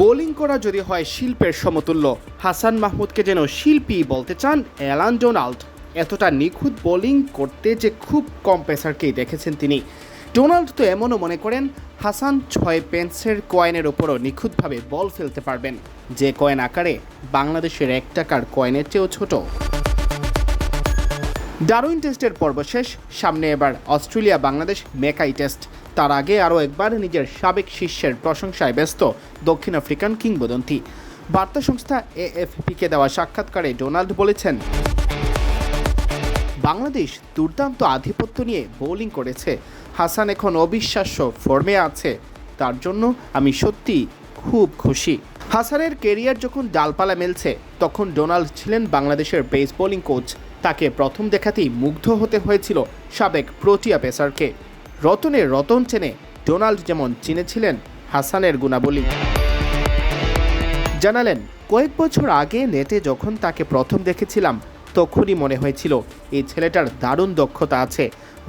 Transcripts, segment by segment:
Bowling করা যদি হয় শিল্পের সমতুল্য, হাসান মাহমুদকে যেন শিল্পী বলতে চান অ্যালান ডোনাল্ড। এতটা নিখুঁত বোলিং করতে যে খুব কম পেসারকেই দেখেছেন তিনি। ডোনাল্ড তো এমনও মনে করেন হাসান 6 পেন্সের কয়েনের ওপরও নিখুঁতভাবে বল ফেলতে পারবেন, যে কয়েন আকারে বাংলাদেশের 1 টাকার কয়েনের চেয়েও ছোট। ডারউইন টেস্টের পর্ব শেষ, সামনে এবার অস্ট্রেলিয়া বাংলাদেশ মেকাই টেস্ট। তার আগে আরও একবার নিজের সাবেক শিষ্যের প্রশংসায় ব্যস্ত দক্ষিণ আফ্রিকান কিংবদন্তি। বার্তা সংস্থা এএফপিকে দেওয়া সাক্ষাৎকারে ডোনাল্ড বলেছেন, বাংলাদেশ দুর্দান্ত আধিপত্য নিয়ে বোলিং করেছে। হাসান এখন অবিশ্বাস্য ফর্মে আছে, তার জন্য আমি সত্যি খুব খুশি। হাসানের কেরিয়ার যখন ডালপালা মেলছে, তখন ডোনাল্ড ছিলেন বাংলাদেশের পেস বোলিং কোচ। তাকে প্রথম দেখাতেই মুগ্ধ হতে হয়েছিল সাবেক প্রোটিয়া পেসারকে। রতনের রতন চেনে ডোনাল্ড যেমন চিনেছিলেন হাসানের গুণাবলী। জানালেন, কয়েক বছর আগে নেটে যখন তাকে প্রথম দেখেছিলাম, তখনই মনে হয়েছিল এই ছেলেটার দারুণ দক্ষতা আছে।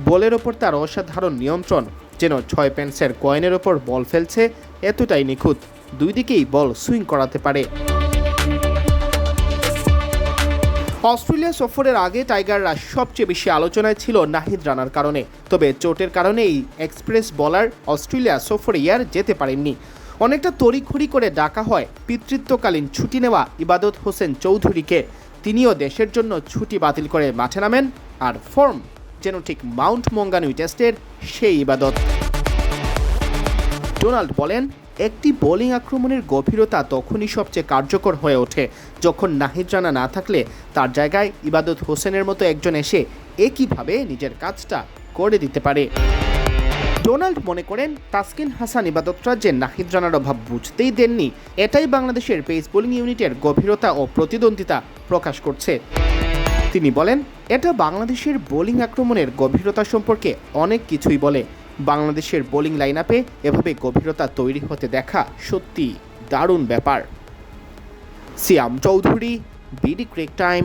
বলের ওপর তার অসাধারণ নিয়ন্ত্রণ, যেন 6 পেন্সের কয়েনের ওপর বল ফেলছে, এতটাই নিখুঁত, দুই দিকেই বল সুইং করাতে পারে। অস্ট্রেলিয়া সফরের আগে টাইগাররা সবচেয়ে বেশি আলোচনায় ছিল নাহিদ রানার কারণে। তবে চোটের কারণে এই এক্সপ্রেস বলার অস্ট্রেলিয়া সফরে আর যেতে পারেননি। অনেকটা তড়িঘড়ি করে ডাকা হয় পিতৃত্বকালীন ছুটি নেওয়া ইবাদত হোসেন চৌধুরীকে। তিনিও দেশের জন্য ছুটি বাতিল করে মাঠে নামেন, আর ফর্ম যেন ঠিক মাউন্ট মঙ্গানুই টেস্টের সেই ইবাদত। ডোনাল্ড বলেন, একটি বোলিং আক্রমণের গভীরতা তখনই সবচেয়ে কার্যকর হয়ে ওঠে যখন নাহিদ রানা না থাকলে তার জায়গায় ইবাদত হোসেনের মতো একজন এসে একইভাবে নিজের কাজটা করে দিতে পারে। ডোনাল্ড মনে করেন, তাসকিন হাসান ইবাদতরা যে নাহিদ রানার অভাব বুঝতেই দেননি, এটাই বাংলাদেশের পেস বোলিং ইউনিটের গভীরতা ও প্রতিদ্বন্দ্বিতা প্রকাশ করছে। তিনি বলেন, এটা বাংলাদেশের বোলিং আক্রমণের গভীরতা সম্পর্কে অনেক কিছুই বলে। বাংলাদেশের বোলিং লাইন আপে এভাবে গভীরতা তৈরি হতে দেখা সত্যি দারুণ ব্যাপার। সিয়াম চৌধুরী, বিডি ক্রিক টাইম।